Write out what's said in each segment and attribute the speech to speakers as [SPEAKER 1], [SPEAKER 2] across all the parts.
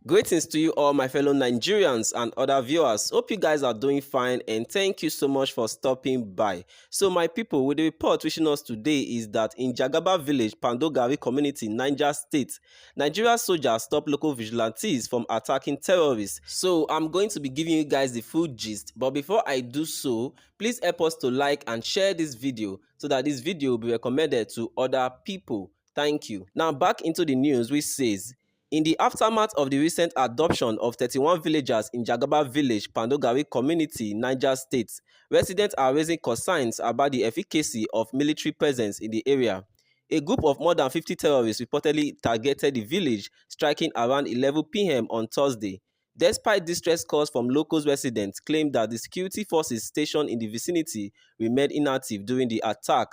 [SPEAKER 1] Greetings to you all, my fellow Nigerians and other viewers. Hope you guys are doing fine and thank you so much for stopping by. So my people, with the report reaching us today is that in Jagaba village, Pandogari community, Niger State, Nigerian soldiers stop local vigilantes from attacking terrorists. So I'm going to be giving you guys the full gist. But before I do so, please help us to like and share this video so that this video will be recommended to other people. Thank you. Now back into the news, which says, in the aftermath of the recent adoption of 31 villagers in Jagaba village, Pandogari community, Niger State, residents are raising concerns about the efficacy of military presence in the area. A group of more than 50 terrorists reportedly targeted the village, striking around 11 p.m. on Thursday. Despite distress calls from local residents claimed that the security forces stationed in the vicinity remained inactive during the attack.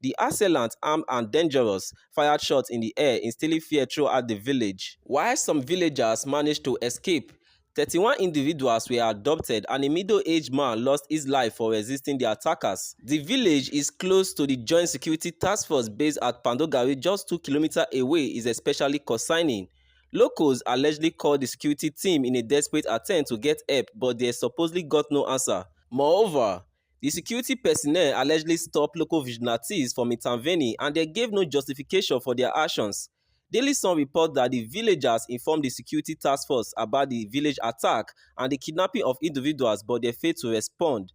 [SPEAKER 1] The assailant, armed and dangerous, fired shots in the air, instilling fear throughout the village. While some villagers managed to escape, 31 individuals were adopted and a middle-aged man lost his life for resisting the attackers. The village is close to the Joint Security Task Force based at Pandogari, just 2 kilometers away, is especially concerning. Locals allegedly called the security team in a desperate attempt to get help, but they supposedly got no answer. Moreover, the security personnel allegedly stopped local vigilantes from intervening and they gave no justification for their actions. Daily Sun reports that the villagers informed the security task force about the village attack and the kidnapping of individuals, but they failed to respond.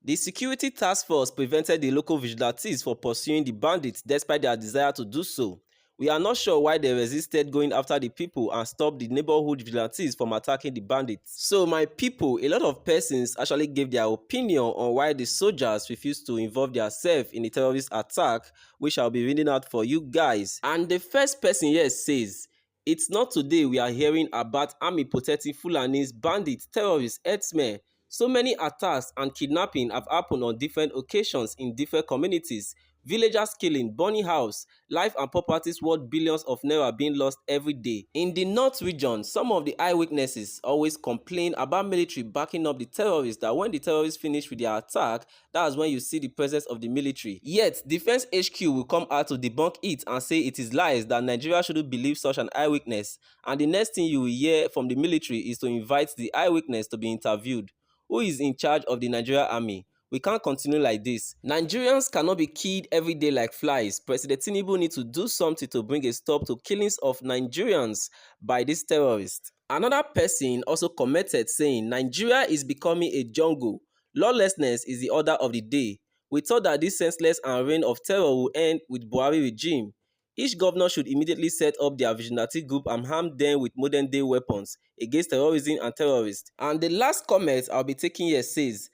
[SPEAKER 1] The security task force prevented the local vigilantes from pursuing the bandits despite their desire to do so. We are not sure why they resisted going after the people and stopped the neighborhood vigilantes from attacking the bandits. So my people, a lot of persons actually gave their opinion on why the soldiers refused to involve themselves in the terrorist attack, which I'll be reading out for you guys. And the first person here says, "It's not today we are hearing about army protecting Fulanis, bandits, terrorists, herdsmen. So many attacks and kidnapping have happened on different occasions in different communities. Villagers killing, burning house, life and properties worth billions of naira being lost every day." In the north region, some of the eyewitnesses always complain about military backing up the terrorists, that when the terrorists finish with their attack, that's when you see the presence of the military. Yet, Defense HQ will come out to debunk it and say it is lies, that Nigeria shouldn't believe such an eyewitness. And the next thing you will hear from the military is to invite the eyewitness to be interviewed. Who is in charge of the Nigerian army? We can't continue like this. Nigerians cannot be killed every day like flies. President Tinubu needs to do something to bring a stop to killings of Nigerians by these terrorists. Another person also commented saying, "Nigeria is becoming a jungle. Lawlessness is the order of the day. We thought that this senseless and reign of terror will end with Buhari regime. Each governor should immediately set up their vigilante group and arm them with modern-day weapons against terrorism and terrorists." And the last comment I'll be taking here says,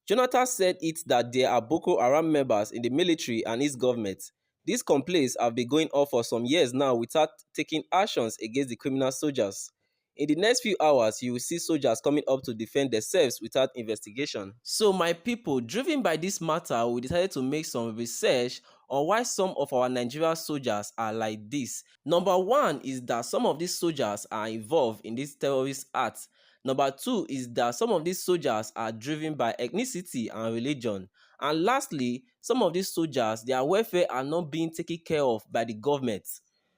[SPEAKER 1] "Jonathan said it that there are Boko Haram members in the military and his government. These complaints have been going on for some years now without taking actions against the criminal soldiers. In the next few hours, you will see soldiers coming up to defend themselves without investigation." So my people, driven by this matter, we decided to make some research on why some of our Nigerian soldiers are like this. Number one is that some of these soldiers are involved in this terrorist act. Number two is that some of these soldiers are driven by ethnicity and religion. And lastly, some of these soldiers, their welfare are not being taken care of by the government.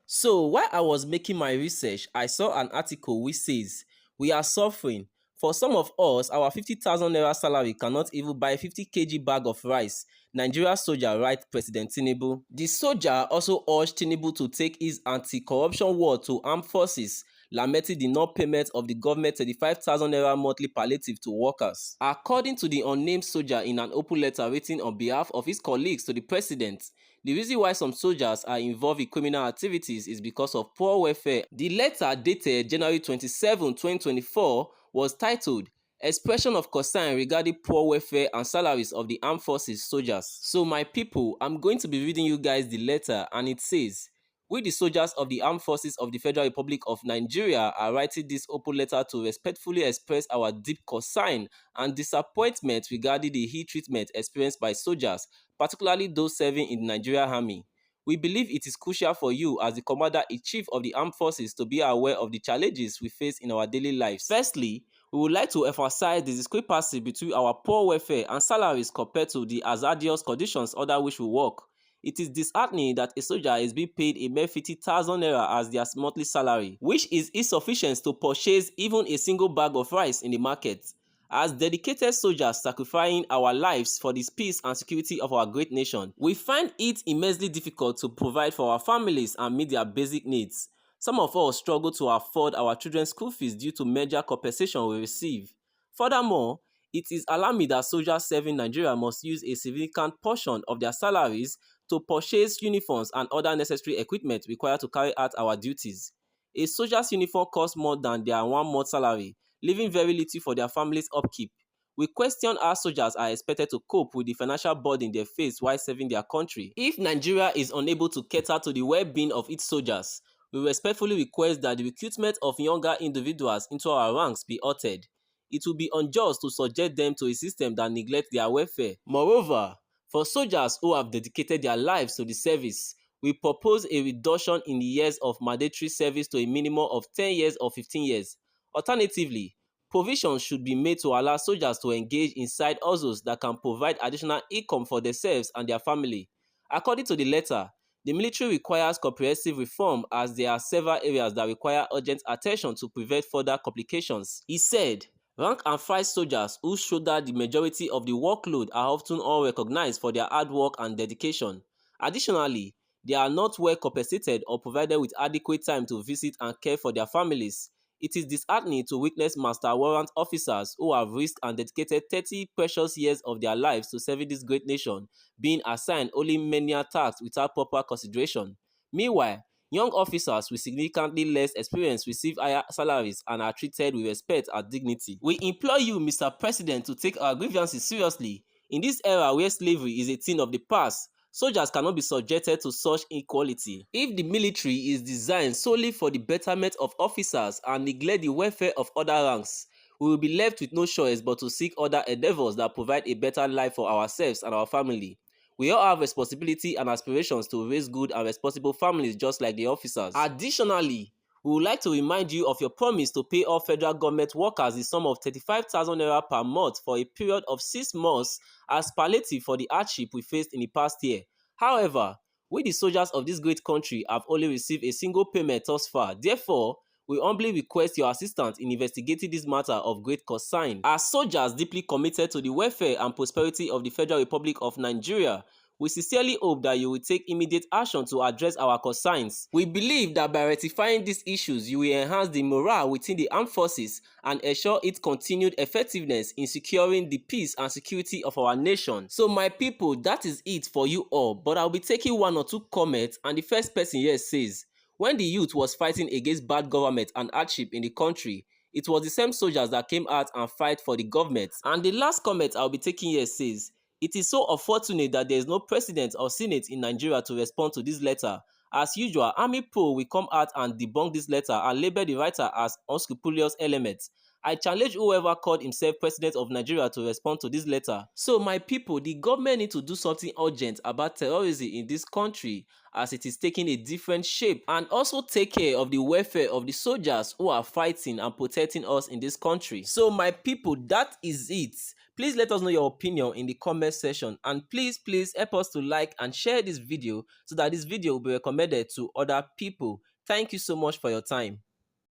[SPEAKER 1] So while I was making my research, I saw an article which says, "We are suffering. For some of us, our 50,000 naira salary cannot even buy 50 kg bag of rice." Nigeria soldier writes President Tinubu. The soldier also urged Tinubu to take his anti-corruption war to armed forces, lamenting the non-payment of the government 35,000 naira monthly palliative to workers. According to the unnamed soldier in an open letter written on behalf of his colleagues to the president, the reason why some soldiers are involved in criminal activities is because of poor welfare. The letter, dated January 27, 2024, was titled "Expression of Concern Regarding Poor Welfare and Salaries of the Armed Forces Soldiers." So my people, I'm going to be reading you guys the letter, and it says, "We, the soldiers of the Armed Forces of the Federal Republic of Nigeria, are writing this open letter to respectfully express our deep concern and disappointment regarding the ill treatment experienced by soldiers, particularly those serving in the Nigerian Army. We believe it is crucial for you as the Commander-in-Chief of the Armed Forces to be aware of the challenges we face in our daily lives. Firstly, we would like to emphasize the discrepancy between our poor welfare and salaries compared to the hazardous conditions under which we work. It is disheartening that a soldier is being paid a mere 50,000 naira as their monthly salary, which is insufficient to purchase even a single bag of rice in the market. As dedicated soldiers sacrificing our lives for the peace and security of our great nation, we find it immensely difficult to provide for our families and meet their basic needs. Some of us struggle to afford our children's school fees due to major compensation we receive. Furthermore, it is alarming that soldiers serving Nigeria must use a significant portion of their salaries to purchase uniforms and other necessary equipment required to carry out our duties. A soldier's uniform costs more than their 1 month salary, leaving very little for their families' upkeep. We question how soldiers are expected to cope with the financial burden they face while serving their country. If Nigeria is unable to cater to the well-being of its soldiers, we respectfully request that the recruitment of younger individuals into our ranks be altered. It will be unjust to subject them to a system that neglects their welfare. Moreover, for soldiers who have dedicated their lives to the service, we propose a reduction in the years of mandatory service to a minimum of 10 years or 15 years. Alternatively, provisions should be made to allow soldiers to engage in side hustles that can provide additional income for themselves and their family. According to the letter, the military requires comprehensive reform as there are several areas that require urgent attention to prevent further complications. He said, rank and file soldiers who shoulder the majority of the workload are often unrecognized for their hard work and dedication. Additionally, they are not well compensated or provided with adequate time to visit and care for their families. It is disheartening to witness master warrant officers who have risked and dedicated 30 precious years of their lives to serving this great nation being assigned only menial tasks without proper consideration. Meanwhile, young officers with significantly less experience receive higher salaries and are treated with respect and dignity. We implore you, Mr. President, to take our grievances seriously. In this era where slavery is a thing of the past, soldiers cannot be subjected to such inequality. If the military is designed solely for the betterment of officers and neglect the welfare of other ranks, we will be left with no choice but to seek other endeavors that provide a better life for ourselves and our family. We all have responsibility and aspirations to raise good and responsible families just like the officers. Additionally, we would like to remind you of your promise to pay all federal government workers the sum of 35,000 naira per month for a period of 6 months as palliative for the hardship we faced in the past year. However, we the soldiers of this great country have only received a single payment thus far. Therefore, we humbly request your assistance in investigating this matter of great concern. As soldiers deeply committed to the welfare and prosperity of the Federal Republic of Nigeria, we sincerely hope that you will take immediate action to address our concerns. We believe that by rectifying these issues, you will enhance the morale within the armed forces and ensure its continued effectiveness in securing the peace and security of our nation. So my people, that is it for you all, but I'll be taking 1 or 2 comments, and the first person here says, when the youth was fighting against bad government and hardship in the country, it was the same soldiers that came out and fight for the government. And the last comment I'll be taking here says, it is so unfortunate that there is no president or senate in Nigeria to respond to this letter. As usual, Army Pro will come out and debunk this letter and label the writer as unscrupulous elements. I challenge whoever called himself president of Nigeria to respond to this letter. So my people, the government need to do something urgent about terrorism in this country as it is taking a different shape, and also take care of the welfare of the soldiers who are fighting and protecting us in this country. So my people, that is it. Please let us know your opinion in the comment section, and please help us to like and share this video so that this video will be recommended to other people. Thank you so much for your time.